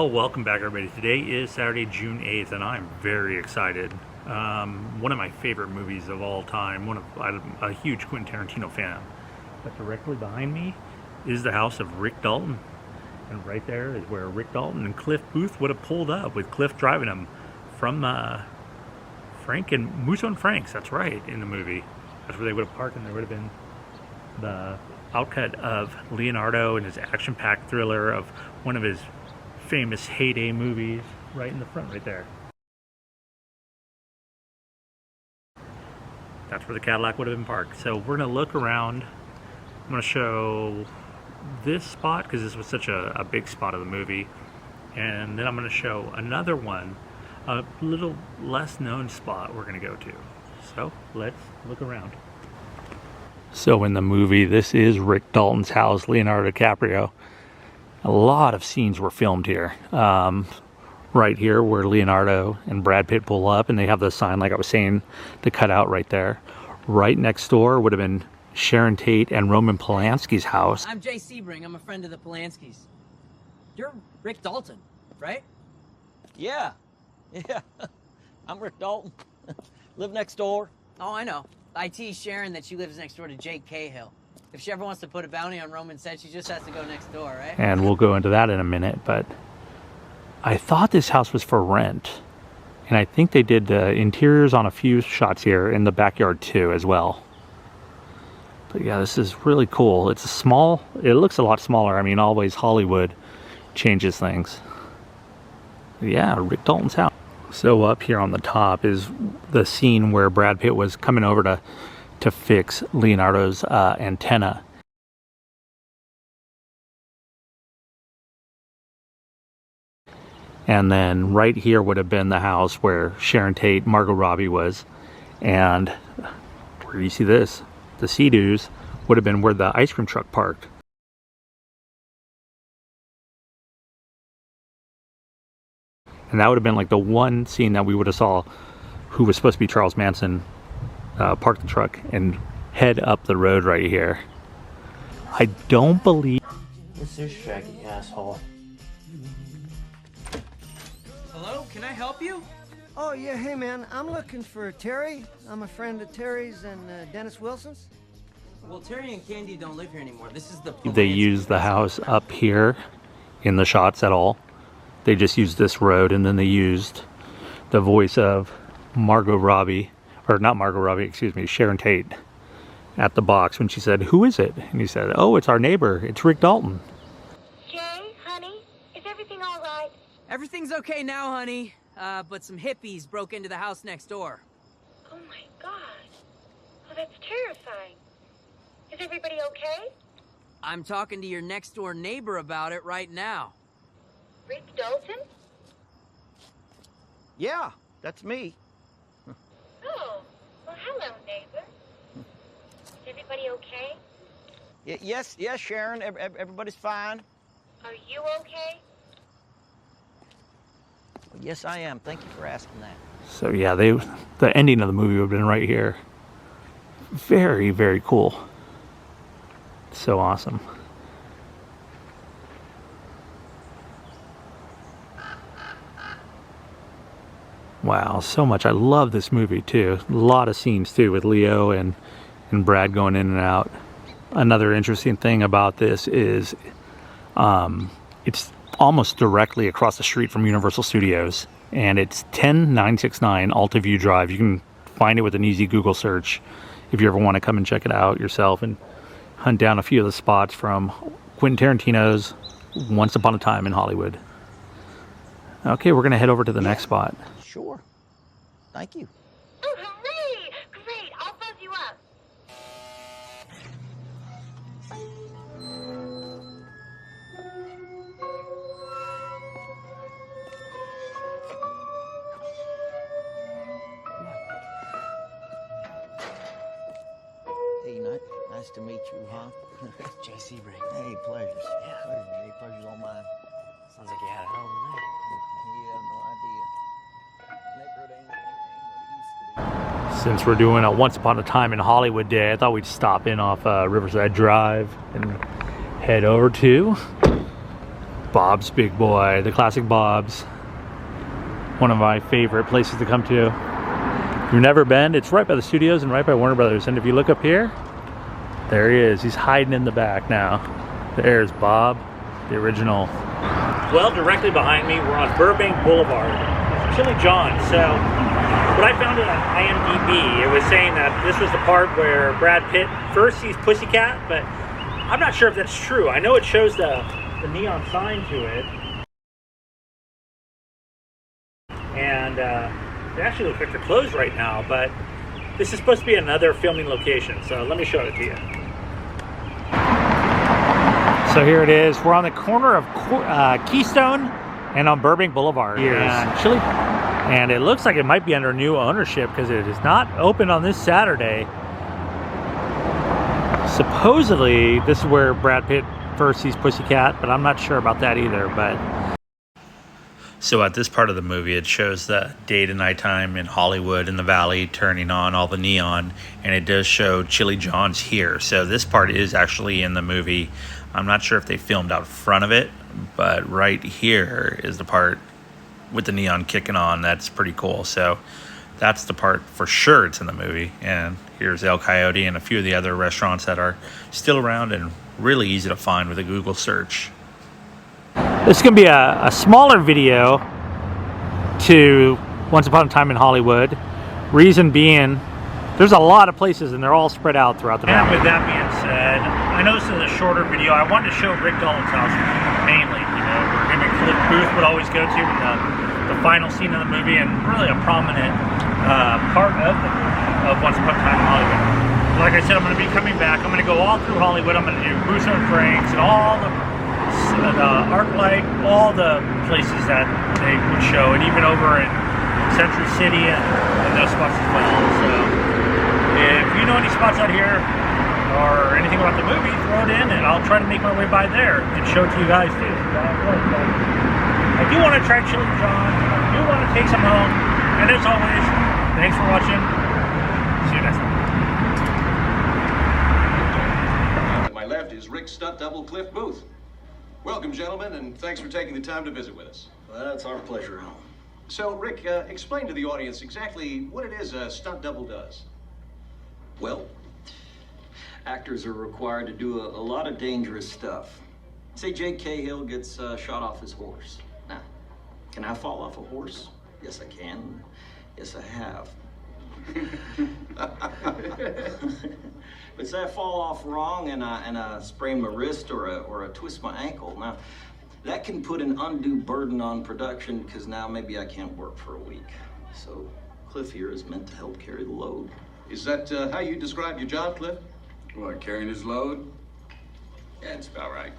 Well, welcome back everybody. Today is Saturday, June 8th, and I'm very excited. One of my favorite movies of all time. I'm a huge Quentin Tarantino fan. But directly behind me is the house of Rick Dalton. And right there is where Rick Dalton and Cliff Booth would have pulled up, with Cliff driving him from Frank and Musso and Frank's. That's right, in the movie. That's where they would have parked, and there would have been the outcut of Leonardo and his action-packed thriller of one of his famous heyday movies right in the front right there. That's where the Cadillac would have been parked. So we're going to look around. I'm going to show this spot because this was such a big spot of the movie, and then I'm going to show another one, a little less known spot we're going to go to. So let's look around. So in the movie, this is Rick Dalton's house, Leonardo DiCaprio. A lot of scenes were filmed here. Right here where Leonardo and Brad Pitt pull up, and they have the sign, like I was saying, to cut out right there. Right next door would have been Sharon Tate and Roman Polanski's house. I'm Jay Sebring. I'm a friend of the Polanskis. You're Rick Dalton, right? Yeah. I'm Rick Dalton. Live next door. Oh, I know. I tease Sharon that she lives next door to Jake Cahill. If she ever wants to put a bounty on Roman's head, she just has to go next door, right? And we'll go into that in a minute, but I thought this house was for rent. And I think they did the interiors on a few shots here in the backyard too as well. But yeah, this is really cool. It's it looks a lot smaller. I mean, always Hollywood changes things. Yeah, Rick Dalton's house. So up here on the top is the scene where Brad Pitt was coming over to fix Leonardo's antenna. And then right here would have been the house where Sharon Tate, Margot Robbie was. And where do you see this? The Sea-Doos would have been where the ice cream truck parked. And that would have been like the one scene that we would have saw who was supposed to be Charles Manson park the truck and head up the road right here. I don't believe... What's this shaggy asshole? Hello? Can I help you? Oh, yeah, hey, man. I'm looking for Terry. I'm a friend of Terry's and Dennis Wilson's. Well, Terry and Candy don't live here anymore. This is the they use the house up here in the shots at all. They just used this road, and then they used the voice of Margot Robbie, or not Margot Robbie, excuse me, Sharon Tate, at the box when she said, "Who is it?" And he said, "Oh, it's our neighbor. It's Rick Dalton." Jay, honey, is everything all right? Everything's okay now, honey. But some hippies broke into the house next door. Oh, my God. Oh, that's terrifying. Is everybody okay? I'm talking to your next door neighbor about it right now. Rick Dalton? Yeah, that's me. Oh, well, hello, neighbor. Is everybody okay? Yes, Sharon. Everybody's fine. Are you okay? Well, yes, I am. Thank you for asking that. So yeah, the ending of the movie would have been right here. Very, very cool. So awesome. Wow, so much. I love this movie too. A lot of scenes too with Leo and Brad going in and out. Another interesting thing about this is it's almost directly across the street from Universal Studios, and it's 10969 Altaview Drive. You can find it with an easy Google search if you ever want to come and check it out yourself and hunt down a few of the spots from Quentin Tarantino's Once Upon a Time in Hollywood. Okay, we're going to head over to the next spot. Sure. Thank you. Oh, hooray! Great, I'll buzz you up. Hey, nice to meet you, huh? Jay Sebring. Hey, pleasures. Yeah. Pleasure, Jay. Pleasure's all mine. Sounds like you had a hell of a night. You have no idea. Neighborhood ain't what it used to be. Since we're doing a Once Upon a Time in Hollywood day, I thought we'd stop in off Riverside Drive and head over to Bob's Big Boy, the classic Bob's. One of my favorite places to come to. If you've never been, it's right by the studios and right by Warner Brothers. And if you look up here, there he is. He's hiding in the back now. There's Bob, the original. Well, directly behind me, we're on Burbank Boulevard. Chili John. So, what I found on IMDb, it was saying that this was the part where Brad Pitt first sees Pussycat, but I'm not sure if that's true. I know it shows the neon sign to it. And it actually looks like they're closed right now, but this is supposed to be another filming location. So let me show it to you. So here it is. We're on the corner of Keystone and on Burbank Boulevard. And it looks like it might be under new ownership because it is not open on this Saturday. Supposedly, this is where Brad Pitt first sees Pussycat, but I'm not sure about that either. But so at this part of the movie, it shows the day to nighttime in Hollywood in the Valley, turning on all the neon, and it does show Chili John's here. So this part is actually in the movie. I'm not sure if they filmed out front of it, but right here is the part with the neon kicking on. That's pretty cool. So that's the part for sure it's in the movie. And here's El Coyote and a few of the other restaurants that are still around and really easy to find with a Google search. This is going to be a smaller video to Once Upon a Time in Hollywood. Reason being, there's a lot of places and they're all spread out throughout the valley. And with that being said, I know this is a shorter video. I wanted to show Rick Dalton's house mainly. You know, where him and Cliff Booth would always go to in the final scene of the movie, and really a prominent part of Once Upon a Time in Hollywood. Like I said, I'm going to be coming back. I'm going to go all through Hollywood. I'm going to do Bruce and Frank's and all the ArcLight, all the places that they would show, and even over in Century City and those spots as well. So if you know any spots out here or anything about the movie, throw it in and I'll try to make my way by there and show it to you guys too. I do want to try Chili John. I do want to take some home. And as always, thanks for watching. See you next time. To my left is Rick Stunt Double Cliff Booth. Welcome, gentlemen, and thanks for taking the time to visit with us. Well, that's our pleasure, Alan. So, Rick, explain to the audience exactly what it is a stunt double does. Well, actors are required to do a lot of dangerous stuff. Say Jake Cahill gets shot off his horse. Now, can I fall off a horse? Yes, I can. Yes, I have. But say I fall off wrong and I sprain my wrist or I twist my ankle. Now, that can put an undue burden on production because now maybe I can't work for a week. So Cliff here is meant to help carry the load. Is that how you describe your job, Cliff? What, carrying his load? Yeah, that's about right.